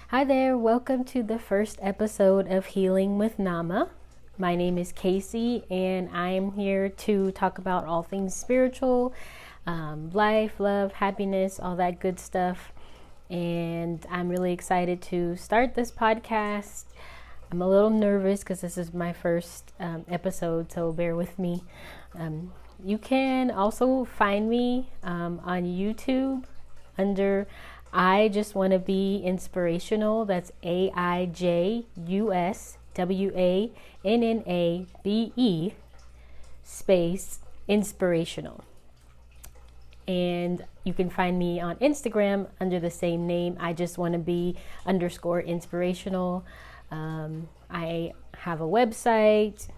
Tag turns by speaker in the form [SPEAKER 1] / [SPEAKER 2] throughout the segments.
[SPEAKER 1] Hi there, welcome to the first episode of Healing with Nama. My name is Casey, and I am here to talk about all things spiritual, life, love, happiness, all that good stuff. And I'm really excited to start this podcast. I'm a little nervous because this is my first episode, so bear with me. You can also find me on YouTube under I Just Want to Be Inspirational. That's AIJUSWANNABE space inspirational. And you can find me on Instagram under the same name, I Just Want to Be _inspirational. I have a website,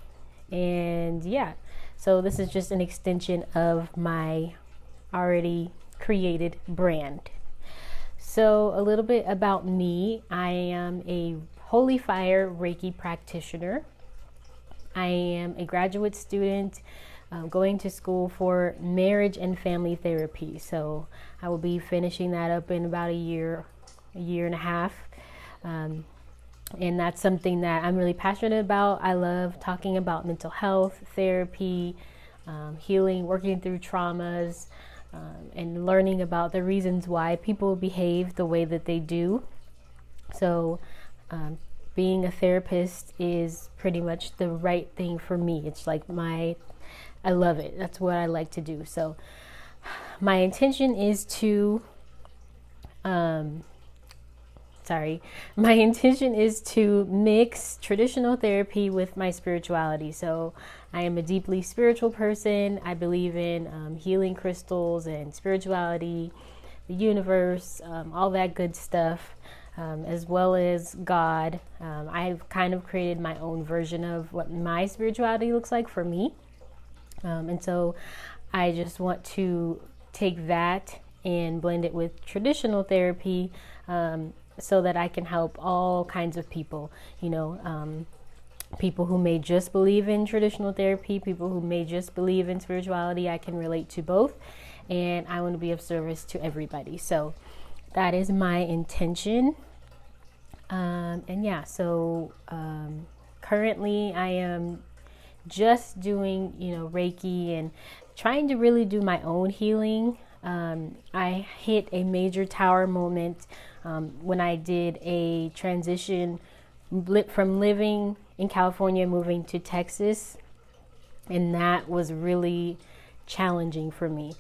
[SPEAKER 1] and yeah, so this is just an extension of my already created brand. So a little bit about me. I am a Holy Fire Reiki practitioner. I am a graduate student going to school for marriage and family therapy. So I will be finishing that up in about a year and a half. And that's something that I'm really passionate about. I love talking about mental health, therapy, healing, working through traumas, and learning about the reasons why people behave the way that they do. So being a therapist is pretty much the right thing for me. It's like I love it. That's what I like to do. So my intention is to mix traditional therapy with my spirituality. So I am a deeply spiritual person. I believe in healing crystals and spirituality, the universe, all that good stuff, as well as God. I've kind of created my own version of what my spirituality looks like for me. And so I just want to take that and blend it with traditional therapy, so that I can help all kinds of people, people who may just believe in traditional therapy, people who may just believe in spirituality. I can relate to both, and I want to be of service to everybody. So that is my intention. Currently I am just doing, Reiki and trying to really do my own healing. I hit a major tower moment when I did a transition from living in California, moving to Texas, and that was really challenging for me.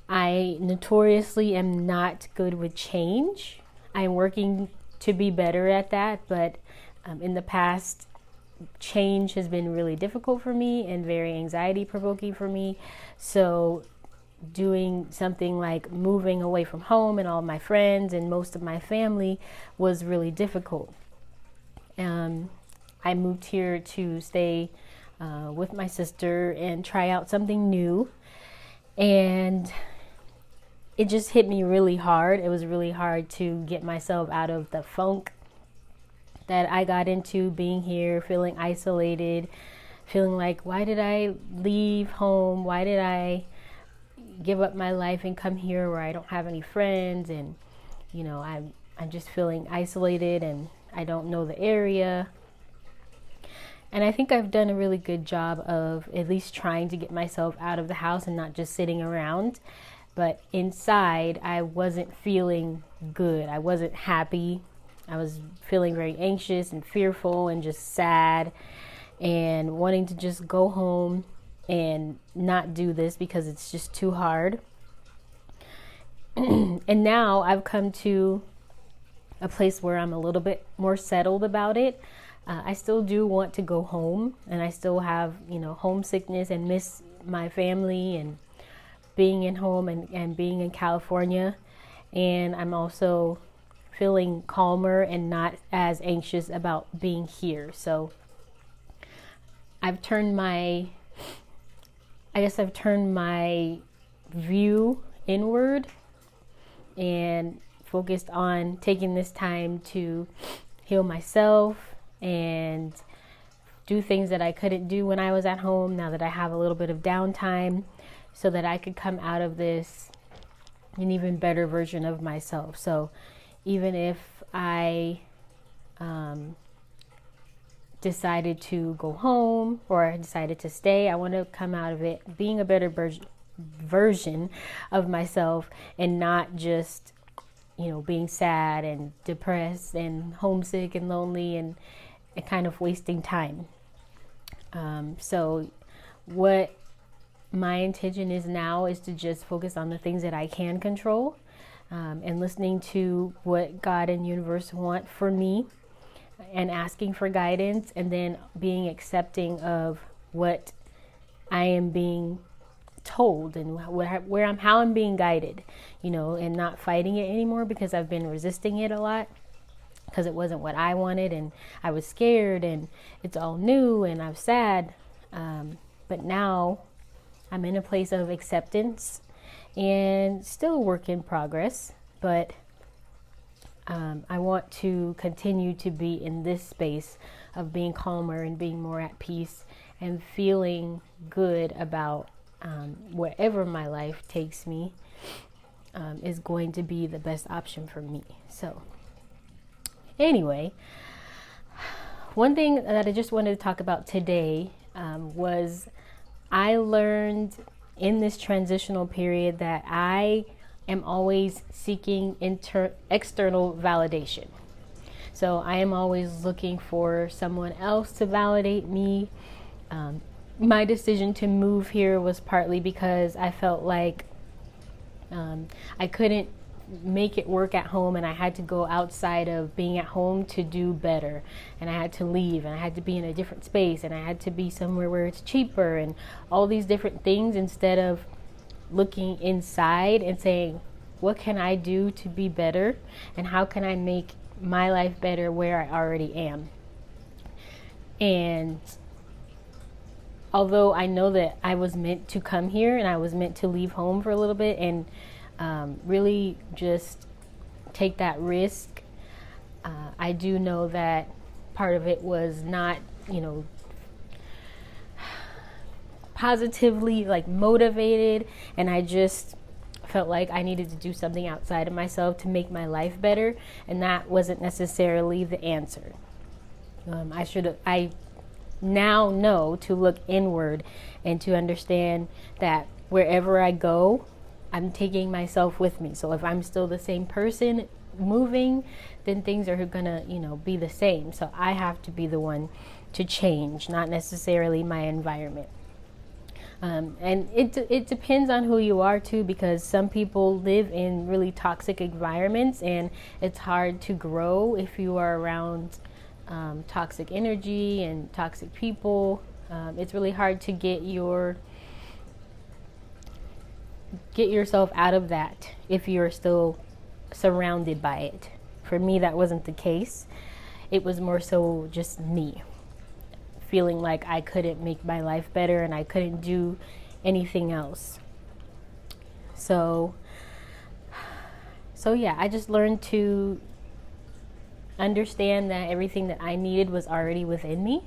[SPEAKER 1] I notoriously am not good with change. I'm working to be better at that, but in the past, change has been really difficult for me and very anxiety provoking for me. So doing something like moving away from home and all my friends and most of my family was really difficult. I moved here to stay with my sister and try out something new, and it just hit me really hard. It was really hard to get myself out of the funk that I got into being here, feeling isolated, feeling like, why did I leave home? Why did I give up my life and come here where I don't have any friends? And I'm just feeling isolated, and I don't know the area. And I think I've done a really good job of at least trying to get myself out of the house and not just sitting around. But inside, I wasn't feeling good. I wasn't happy. I was feeling very anxious and fearful and just sad and wanting to just go home and not do this because it's just too hard. And now I've come to a place where I'm a little bit more settled about it. I still do want to go home, and I still have, homesickness and miss my family and being in home and being in California. And I'm also feeling calmer and not as anxious about being here. So I've turned my view inward and focused on taking this time to heal myself and do things that I couldn't do when I was at home, now that I have a little bit of downtime, so that I could come out of this an even better version of myself. So even if I decided to go home or I decided to stay, I want to come out of it being a better version of myself, and not just, being sad and depressed and homesick and lonely and kind of wasting time. So what my intention is now is to just focus on the things that I can control, and listening to what God and universe want for me, and asking for guidance, and then being accepting of what I am being told and how I'm being guided, and not fighting it anymore, because I've been resisting it a lot because it wasn't what I wanted, and I was scared, and it's all new, and I'm sad. But now I'm in a place of acceptance, and still a work in progress, but I want to continue to be in this space of being calmer and being more at peace and feeling good about wherever my life takes me is going to be the best option for me. So anyway, one thing that I just wanted to talk about today was I learned in this transitional period that I am always seeking external validation. So I am always looking for someone else to validate me. My decision to move here was partly because I felt like I couldn't make it work at home, and I had to go outside of being at home to do better, and I had to leave, and I had to be in a different space, and I had to be somewhere where it's cheaper, and all these different things, instead of looking inside and saying, what can I do to be better, and how can I make my life better where I already am? And although I know that I was meant to come here and I was meant to leave home for a little bit and really just take that risk, I do know that part of it was not, positively motivated, and I just felt like I needed to do something outside of myself to make my life better, and that wasn't necessarily the answer. I now know to look inward and to understand that wherever I go, I'm taking myself with me. So if I'm still the same person moving, then things are gonna, be the same. So I have to be the one to change, not necessarily my environment. And it depends on who you are too, because some people live in really toxic environments, and it's hard to grow if you are around toxic energy and toxic people. It's really hard to get yourself out of that if you're still surrounded by it. For me, that wasn't the case. It was more so just me feeling like I couldn't make my life better and I couldn't do anything else. So yeah, I just learned to understand that everything that I needed was already within me,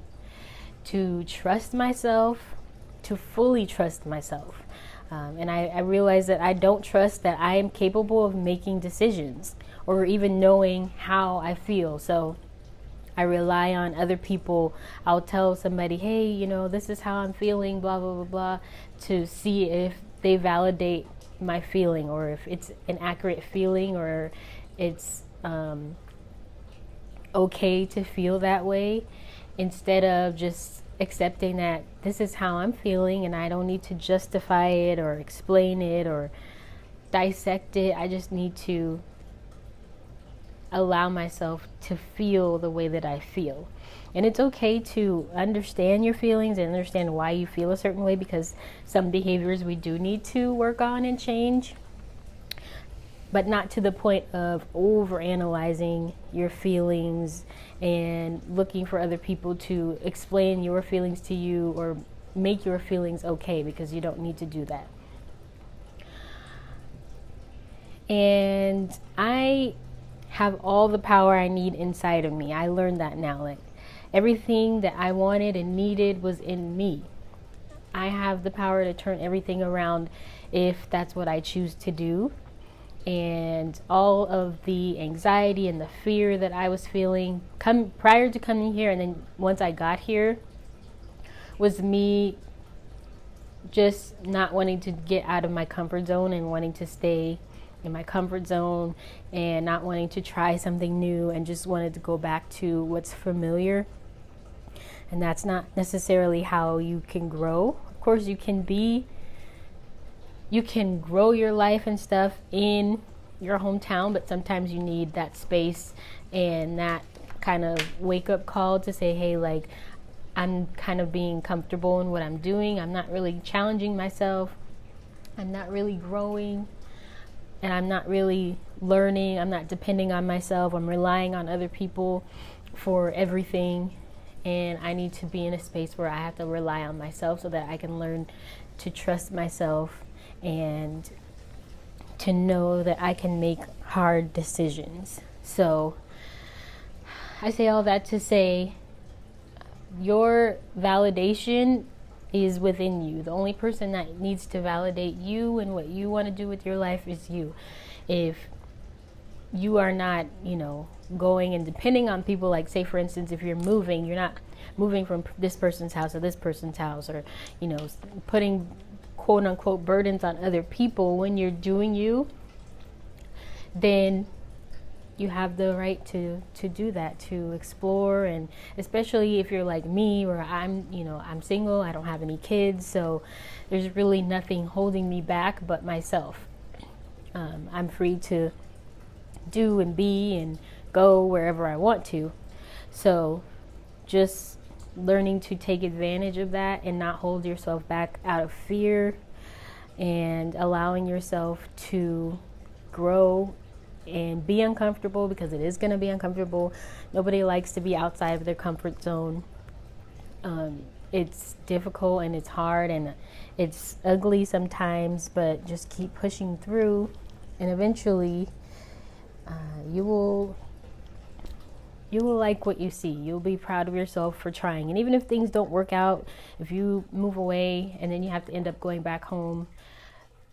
[SPEAKER 1] to trust myself, to fully trust myself. And I realized that I don't trust that I am capable of making decisions or even knowing how I feel. So I rely on other people. I'll tell somebody, hey, this is how I'm feeling, blah, blah, blah, blah, to see if they validate my feeling, or if it's an accurate feeling, or it's okay to feel that way, instead of just accepting that this is how I'm feeling and I don't need to justify it or explain it or dissect it. I just need to allow myself to feel the way that I feel. And it's okay to understand your feelings and understand why you feel a certain way, because some behaviors we do need to work on and change, but not to the point of overanalyzing your feelings and looking for other people to explain your feelings to you or make your feelings okay, because you don't need to do that. And I have all the power I need inside of me. I learned that now. Like, everything that I wanted and needed was in me. I have the power to turn everything around if that's what I choose to do. and all of the anxiety and the fear that I was feeling prior to coming here, and then once I got here, was me just not wanting to get out of my comfort zone and wanting to stay in my comfort zone and not wanting to try something new, and just wanted to go back to what's familiar. And that's not necessarily how you can grow. Of course, you can grow your life and stuff in your hometown, but sometimes you need that space and that kind of wake up call to say, hey, like, I'm kind of being comfortable in what I'm doing. I'm not really challenging myself. I'm not really growing, and I'm not really learning. I'm not depending on myself. I'm relying on other people for everything. And I need to be in a space where I have to rely on myself so that I can learn to trust myself and to know that I can make hard decisions. So I say all that to say, your validation is within you. The only person that needs to validate you and what you want to do with your life is you. If you are not, going and depending on people, like, say for instance, if you're not moving from this person's house to this person's house, or, putting quote unquote burdens on other people when you're doing you, then you have the right to do that, to explore. And especially if you're like me, where I'm single, I don't have any kids, so there's really nothing holding me back but myself. I'm free to do and be and go wherever I want to. So just learning to take advantage of that and not hold yourself back out of fear, and allowing yourself to grow and be uncomfortable, because it is going to be uncomfortable. Nobody likes to be outside of their comfort zone. It's difficult and it's hard and it's ugly sometimes, but just keep pushing through, and eventually you will like what you see. You'll be proud of yourself for trying. And even if things don't work out, if you move away and then you have to end up going back home,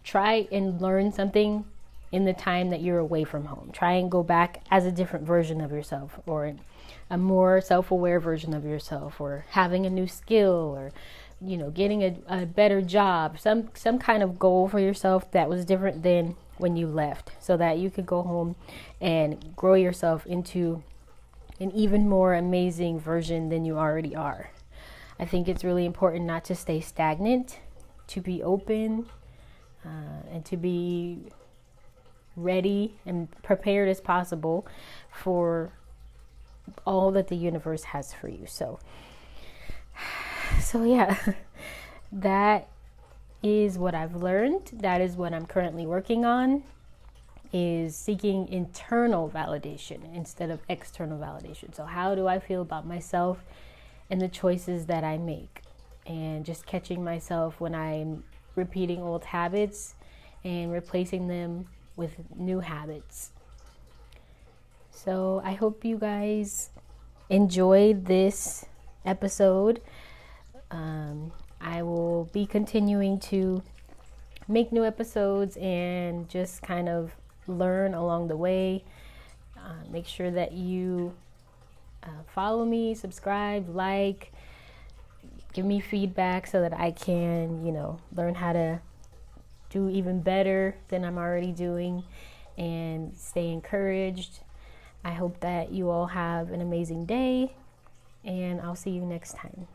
[SPEAKER 1] try and learn something in the time that you're away from home. Try and go back as a different version of yourself, or a more self-aware version of yourself, or having a new skill, or getting a better job, some kind of goal for yourself that was different than when you left, so that you could go home and grow yourself into an even more amazing version than you already are. I think it's really important not to stay stagnant, to be open, and to be ready and prepared as possible for all that the universe has for you. So yeah, that is what I've learned. That is what I'm currently working on, is seeking internal validation instead of external validation. So how do I feel about myself and the choices that I make? And just catching myself when I'm repeating old habits and replacing them with new habits. So I hope you guys enjoyed this episode. I will be continuing to make new episodes and just kind of learn along the way. Make sure that you follow me, subscribe, like, give me feedback so that I can, learn how to do even better than I'm already doing, and stay encouraged. I hope that you all have an amazing day, and I'll see you next time.